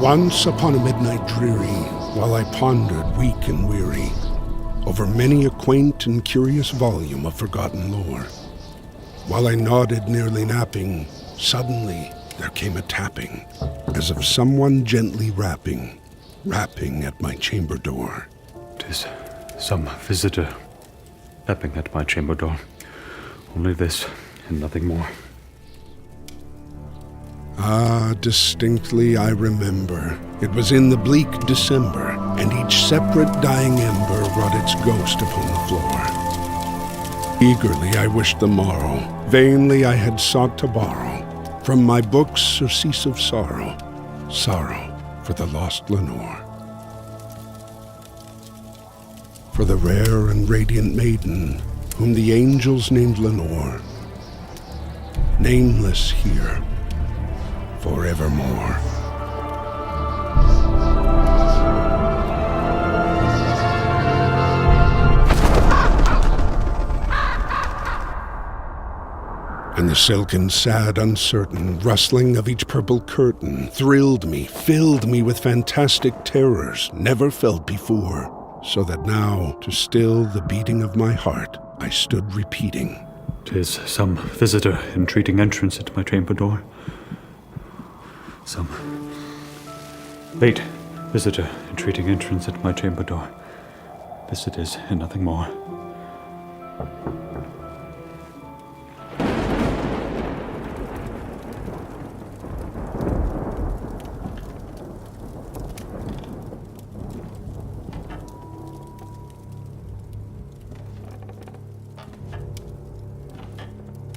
Once upon a midnight dreary, while I pondered weak and weary over many a quaint and curious volume of forgotten lore, while I nodded nearly napping, suddenly there came a tapping, as of someone gently rapping at my chamber door. 'Tis some visitor tapping at my chamber door. Only this and nothing more. Ah, distinctly I remember. It was in the bleak December, and each separate dying ember wrought its ghost upon the floor. Eagerly I wished the morrow, vainly I had sought to borrow from my books surcease of sorrow, sorrow for the lost Lenore. For the rare and radiant maiden, whom the angels named Lenore, nameless here, forevermore. And the silken, sad, uncertain rustling of each purple curtain thrilled me, filled me with fantastic terrors never felt before, so that now, to still the beating of my heart, I stood repeating, 'Tis some visitor entreating entrance at my chamber door. Some late visitor entreating entrance at my chamber door. This it is, and nothing more.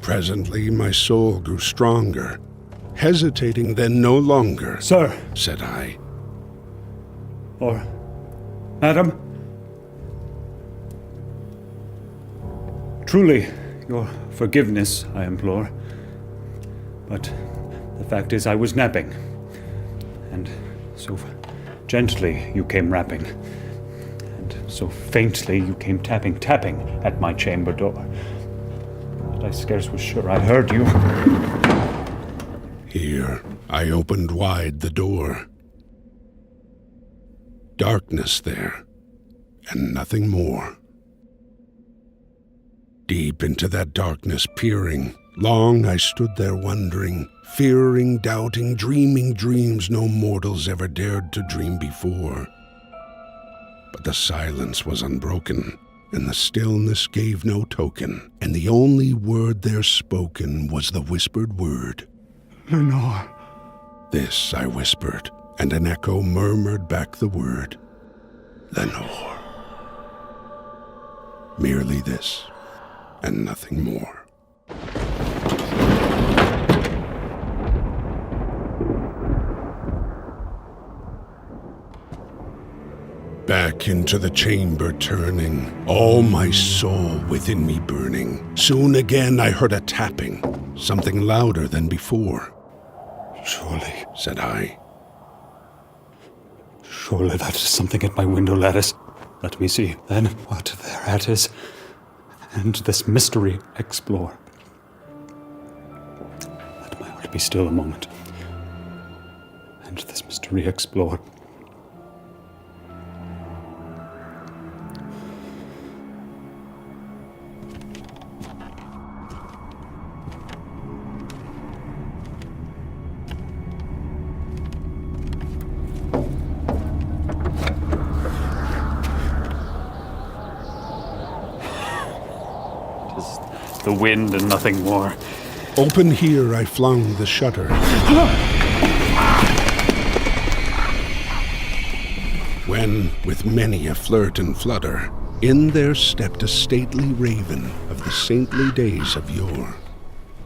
Presently my soul grew stronger. Hesitating then no longer, "Sir," said I, or "Madam, truly your forgiveness I implore, but the fact is I was napping, and so gently you came rapping, and so faintly you came tapping at my chamber door, that I scarce was sure I heard you." Here I opened wide the door. Darkness there, and nothing more. Deep into that darkness peering, long I stood there wondering, fearing, doubting, dreaming dreams no mortals ever dared to dream before. But the silence was unbroken, and the stillness gave no token, and the only word there spoken was the whispered word, "Lenore." This I whispered, and an echo murmured back the word, "Lenore." Merely this, and nothing more. Back into the chamber turning, all my soul within me burning. Soon again I heard a tapping, something louder than before. "Surely," said I. "Surely that is something at my window lattice. Let me see, then, what thereat is, and this mystery explore. Let my heart be still a moment, and this mystery explore." The wind and nothing more. Open here I flung the shutter. When, with many a flirt and flutter, in there stepped a stately raven of the saintly days of yore.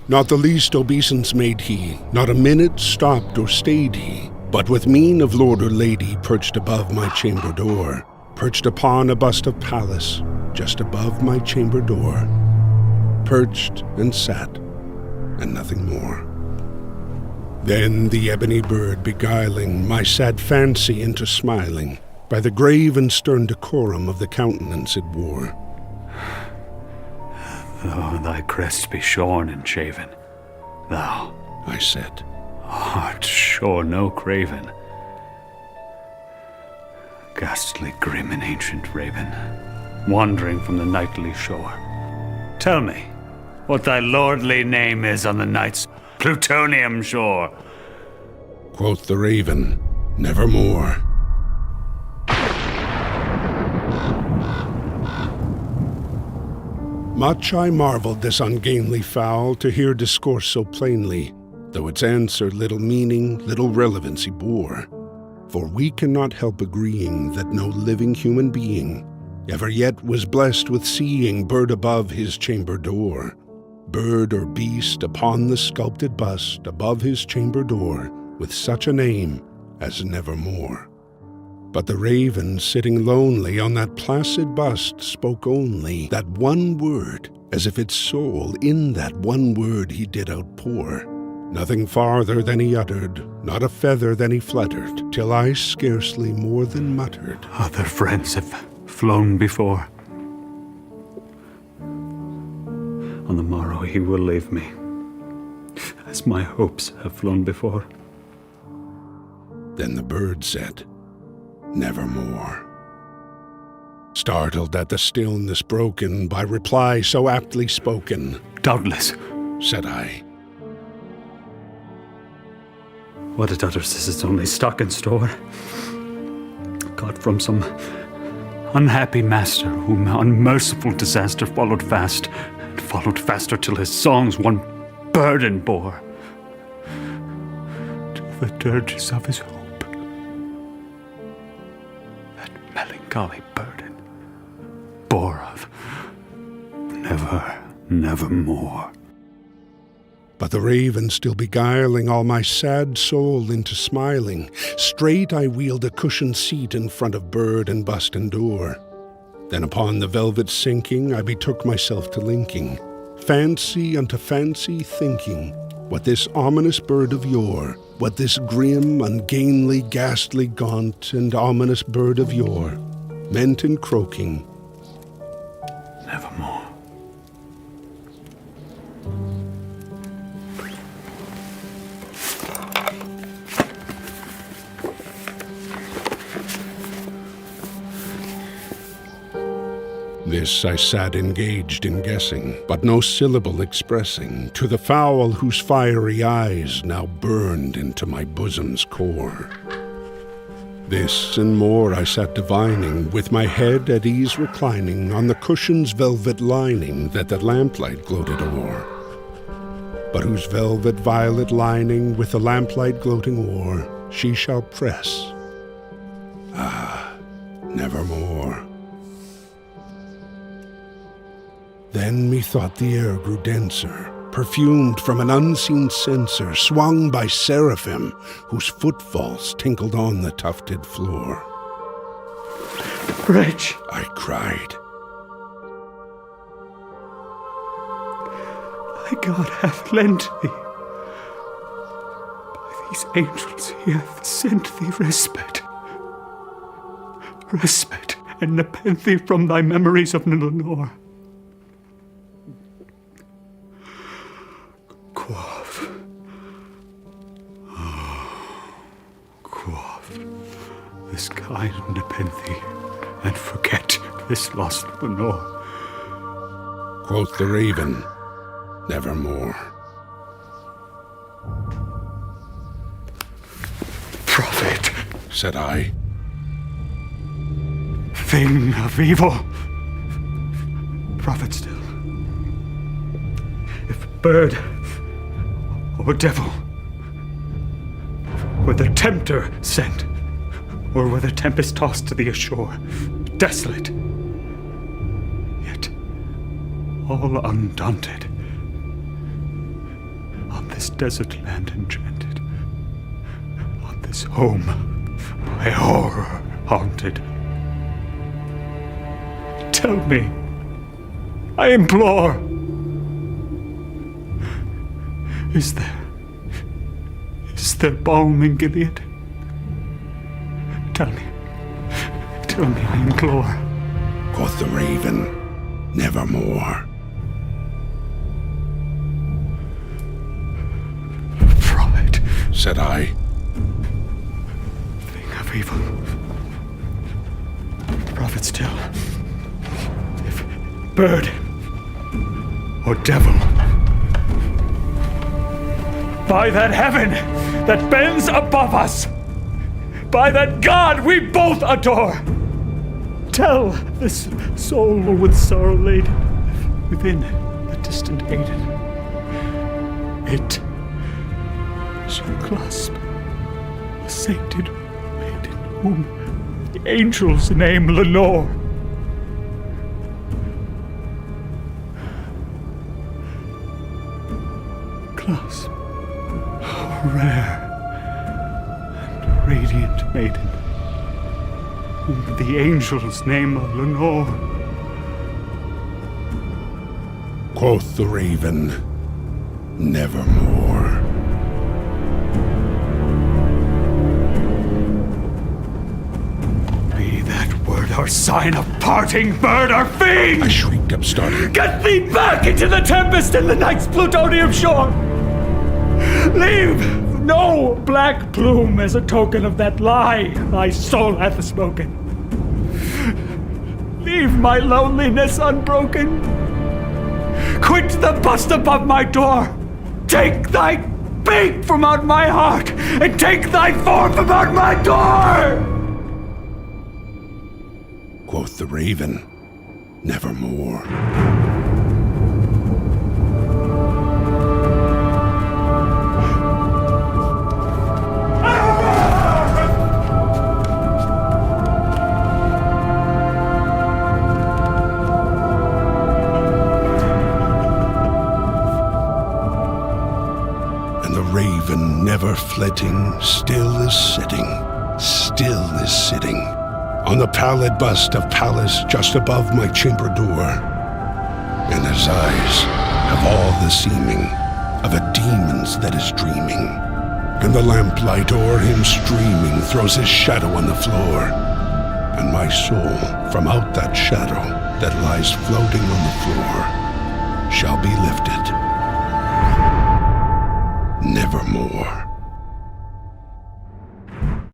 Not the least obeisance made he, not a minute stopped or stayed he, but with mien of lord or lady perched above my chamber door, perched upon a bust of Pallas, just above my chamber door, perched and sat, and nothing more. Then the ebony bird beguiling my sad fancy into smiling, by the grave and stern decorum of the countenance it wore. "Though thy crest be shorn and shaven, thou," I said, "art sure no craven, ghastly, grim, and ancient raven, wandering from the nightly shore. Tell me what thy lordly name is on the night's plutonium shore. Quoth the raven, nevermore. Much I marveled this ungainly fowl to hear discourse so plainly, though its answer little meaning, little relevancy bore. For we cannot help agreeing that no living human being ever yet was blessed with seeing bird above his chamber door, bird or beast upon the sculpted bust above his chamber door, with such a name as nevermore. But the raven, sitting lonely on that placid bust, spoke only that one word, as if its soul in that one word he did outpour. Nothing farther than he uttered, not a feather than he fluttered, till I scarcely more than muttered, Other friends have flown before. On the morrow he will leave me, as my hopes have flown before. Then the bird said, nevermore. Startled at the stillness broken by reply so aptly spoken, Doubtless, said I, what it utters is its only stock and store, got from some unhappy master whom unmerciful disaster followed fast, and followed faster till his songs one burden bore, till the dirges of his hope, that melancholy burden, bore of nevermore. But the raven still beguiling all my sad soul into smiling, straight I wheeled a cushioned seat in front of bird and bust and door. Then upon the velvet sinking I betook myself to linking, fancy unto fancy thinking, what this ominous bird of yore, what this grim, ungainly, ghastly, gaunt, and ominous bird of yore meant in croaking, Nevermore. This I sat engaged in guessing, but no syllable expressing to the fowl whose fiery eyes now burned into my bosom's core. This and more I sat divining, with my head at ease reclining on the cushion's velvet lining that the lamplight gloated o'er, but whose velvet violet lining with the lamplight gloating o'er she shall press. Ah, nevermore. Then methought the air grew denser, perfumed from an unseen censer, swung by seraphim, whose footfalls tinkled on the tufted floor. Wretch! I cried. Thy God hath lent thee. By these angels he hath sent thee respite. Respite, and nepenthe from thy memories of Lenore. Quaff. Quaff this kind nepenthe, and forget this lost Lenore. Quoth the raven, nevermore. Prophet, Said I, thing of evil. Prophet still. If bird or devil, were the tempter sent, or were the tempest tossed to thee ashore, desolate, yet all undaunted, on this desert land enchanted, on this home by horror haunted. Tell me, I implore, is there balm in Gilead? Tell me, I implore. quoth the raven, nevermore. Prophet, Said I, thing of evil. but still, if bird or devil, by that heaven that bends above us, by that God we both adore, tell this soul with sorrow laden within the distant Aidenn, it shall clasp the sainted maiden whom the angels name Lenore. Clasp a rare and radiant maiden whom the angels name Lenore. Quoth the raven, nevermore. Be that word our sign of parting, bird or fiend! I shrieked, upstarting. Get thee back into the tempest and the night's plutonium shore! Leave no black plume as a token of that lie thy soul hath spoken. Leave my loneliness unbroken. Quit the bust above my door. Take thy beak from out my heart, and take thy form from out my door! Quoth the raven, nevermore. Raven, never flitting, still is sitting on the pallid bust of Pallas just above my chamber door. And his eyes have all the seeming of a demon's that is dreaming, and the lamplight o'er him streaming throws his shadow on the floor, and my soul from out that shadow that lies floating on the floor shall be lifted nevermore.